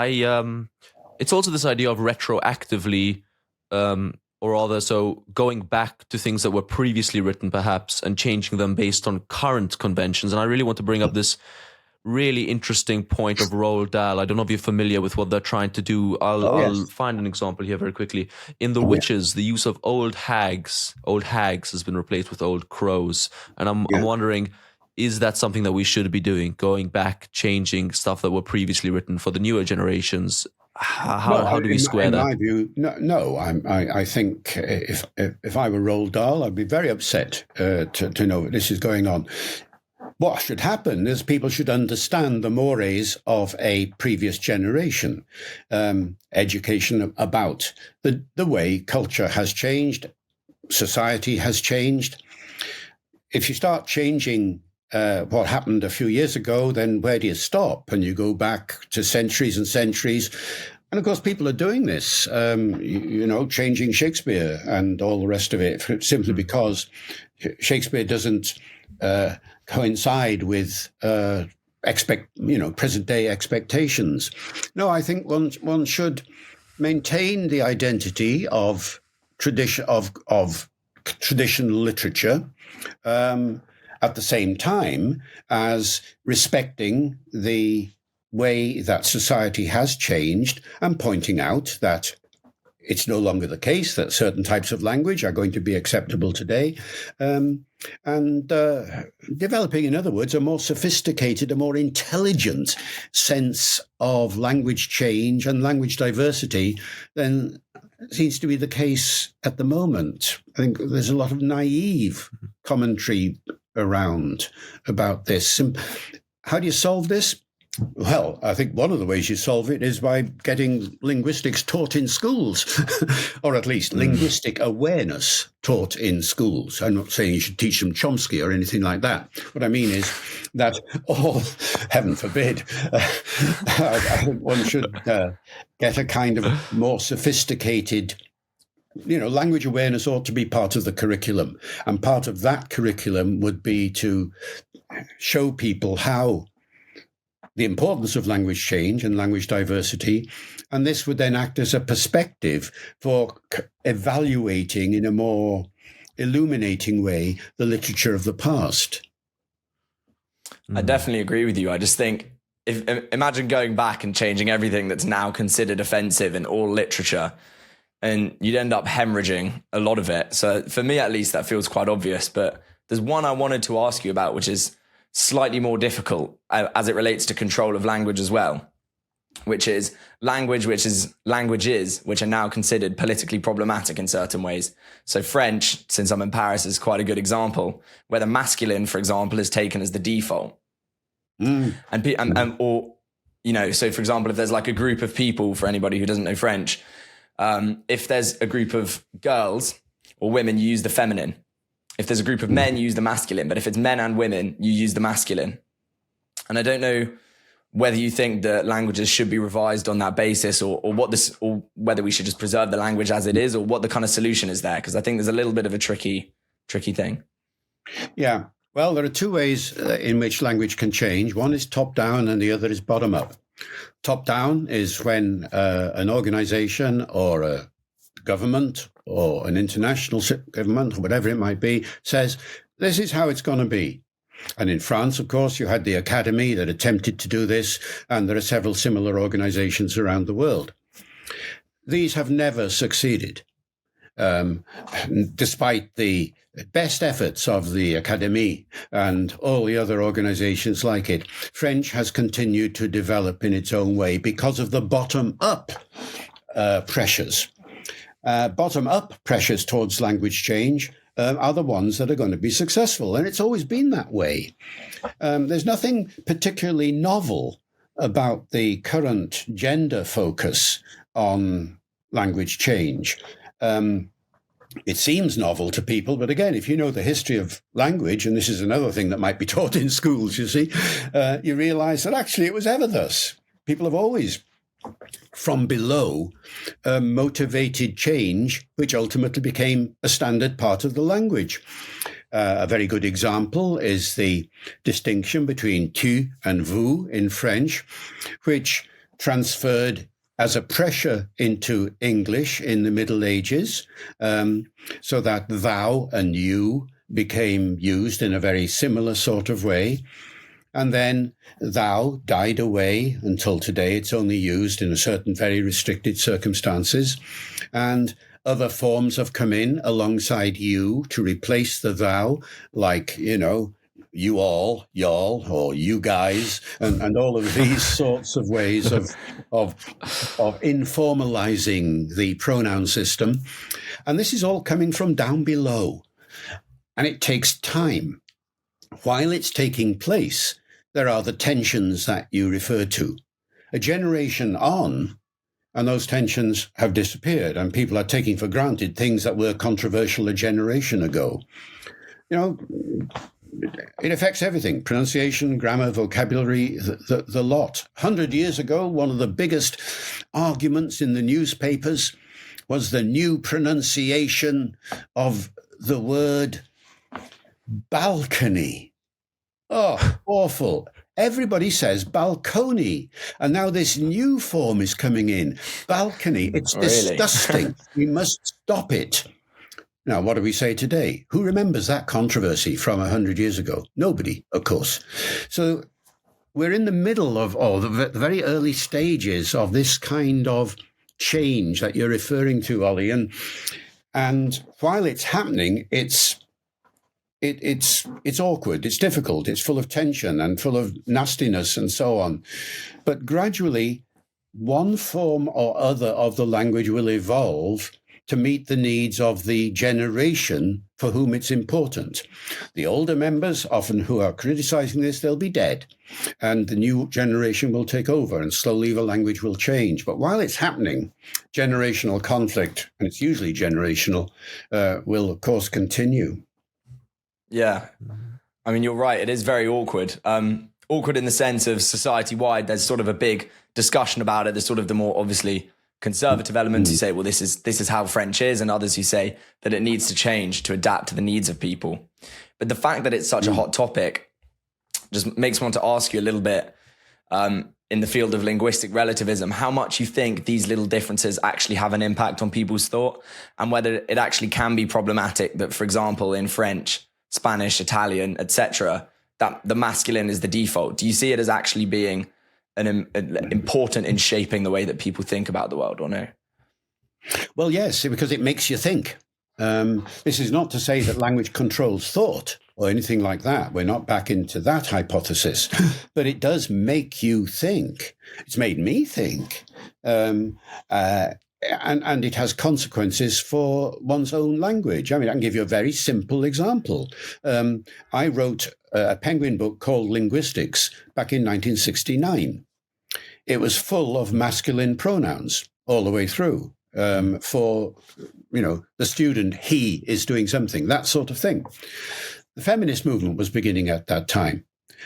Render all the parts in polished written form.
it's also this idea of retroactively, or rather, so going back to things that were previously written, perhaps, and changing them based on current conventions. And I really want to bring up this really interesting point of Roald Dahl. I don't know if you're familiar with what they're trying to do. I'll find an example here very quickly. In The Witches, the use of old hags has been replaced with old crows. And I'm wondering, is that something that we should be doing? Going back, changing stuff that were previously written for the newer generations? How do we square that? In my view, no. I think if I were Roald Dahl, I'd be very upset to know that this is going on. What should happen is people should understand the mores of a previous generation, education about the way culture has changed, society has changed. If you start changing what happened a few years ago, then where do you stop? And you go back to centuries and centuries. And of course, people are doing this, changing Shakespeare and all the rest of it, simply because Shakespeare doesn't coincide with present day expectations. No, I think one should maintain the identity of traditional literature, at the same time as respecting the way that society has changed and pointing out that it's no longer the case that certain types of language are going to be acceptable today, and developing, in other words, a more sophisticated, a more intelligent sense of language change and language diversity than seems to be the case at the moment. I think there's a lot of naive commentary around about this. How do you solve this? Well, I think one of the ways you solve it is by getting linguistics taught in schools, or at least linguistic awareness taught in schools. I'm not saying you should teach them Chomsky or anything like that. What I mean is that heaven forbid, I think one should get a kind of more sophisticated, language awareness ought to be part of the curriculum. And part of that curriculum would be to show people how the importance of language change and language diversity. And this would then act as a perspective for evaluating in a more illuminating way the literature of the past. I definitely agree with you. I just think, imagine going back and changing everything that's now considered offensive in all literature, and you'd end up hemorrhaging a lot of it. So for me, at least, that feels quite obvious. But there's one I wanted to ask you about, which is slightly more difficult as it relates to control of language as well, which is languages which are now considered politically problematic in certain ways. So French, since I'm in Paris, is quite a good example, where the masculine, for example, is taken as the default. So for example, if there's like a group of people, for anybody who doesn't know French, if there's a group of girls or women, you use the feminine. If there's a group of men, you use the masculine. But if it's men and women, you use the masculine. And I don't know whether you think that languages should be revised on that basis, or whether we should just preserve the language as it is, or what the kind of solution is there. Because I think there's a little bit of a tricky thing. Yeah. Well, there are two ways in which language can change. One is top down and the other is bottom up. Top down is when an organization or a government or an international government, or whatever it might be, says, this is how it's going to be. And in France, of course, you had the Academy that attempted to do this, and there are several similar organizations around the world. These have never succeeded, despite the best efforts of the Academy and all the other organizations like it. French has continued to develop in its own way because of the bottom-up pressures. Bottom-up pressures towards language change are the ones that are going to be successful. And it's always been that way. There's nothing particularly novel about the current gender focus on language change. It seems novel to people, but again, if you know the history of language, and this is another thing that might be taught in schools, you see, you realize that actually it was ever thus. People have always, from below, motivated change, which ultimately became a standard part of the language. A very good example is the distinction between tu and vous in French, which transferred as a pressure into English in the Middle Ages, so that thou and you became used in a very similar sort of way. And then thou died away until today. It's only used in a certain very restricted circumstances. And other forms have come in alongside you to replace the thou, like, you all, y'all, or you guys, and all of these sorts of ways of informalizing the pronoun system. And this is all coming from down below. And it takes time. While it's taking place, there are the tensions that you referred to. A generation on, and those tensions have disappeared, and people are taking for granted things that were controversial a generation ago. It affects everything: pronunciation, grammar, vocabulary, the lot. 100 years ago, one of the biggest arguments in the newspapers was the new pronunciation of the word balcony. Oh, awful. Everybody says balcony. And now this new form is coming in. Balcony. It's disgusting. We must stop it. Now, what do we say today? Who remembers that controversy from 100 years ago? Nobody, of course. So we're in the middle of the very early stages of this kind of change that you're referring to, Ollie. And while it's happening, it's awkward, it's difficult, it's full of tension and full of nastiness and so on. But gradually, one form or other of the language will evolve to meet the needs of the generation for whom it's important. The older members, often who are criticizing this, they'll be dead, and the new generation will take over, and slowly the language will change. But while it's happening, generational conflict, and it's usually generational, will, of course, continue. Yeah. I mean, you're right. It is very awkward. Awkward in the sense of society-wide, there's sort of a big discussion about it. There's sort of the more obviously conservative elements who say, well, this is how French is, and others who say that it needs to change to adapt to the needs of people. But the fact that it's such a hot topic just makes me want to ask you a little bit, in the field of linguistic relativism, how much you think these little differences actually have an impact on people's thought, and whether it actually can be problematic that, for example, in French, Spanish, Italian, etc., that the masculine is the default. Do you see it as actually being important in shaping the way that people think about the world, or no? Well, yes, because it makes you think. This is not to say that language controls thought or anything like that. We're not back into that hypothesis. But it does make you think. It's made me think. And it has consequences for one's own language. I mean, I can give you a very simple example. I wrote a Penguin book called Linguistics back in 1969. It was full of masculine pronouns all the way through. For, the student, he is doing something, that sort of thing. The feminist movement was beginning at that time.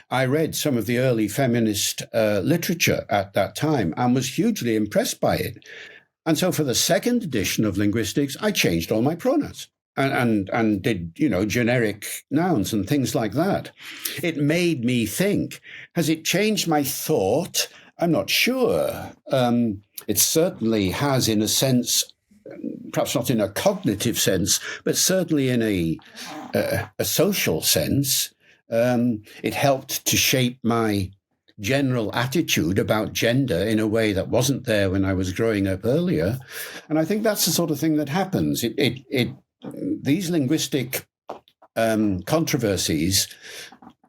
I read some of the early feminist literature at that time and was hugely impressed by it. And so for the second edition of Linguistics, I changed all my pronouns and did, generic nouns and things like that. It made me think. Has it changed my thought? I'm not sure. It certainly has, in a sense, perhaps not in a cognitive sense, but certainly in a social sense. It helped to shape my general attitude about gender in a way that wasn't there when I was growing up earlier. And I think that's the sort of thing that happens. These linguistic controversies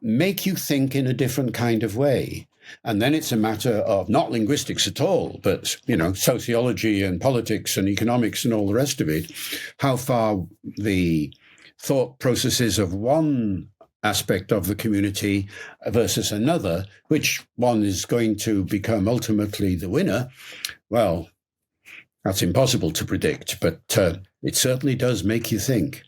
make you think in a different kind of way. And then it's a matter of not linguistics at all, but, sociology and politics and economics and all the rest of it, how far the thought processes of one aspect of the community versus another, which one is going to become ultimately the winner. Well, that's impossible to predict, but it certainly does make you think.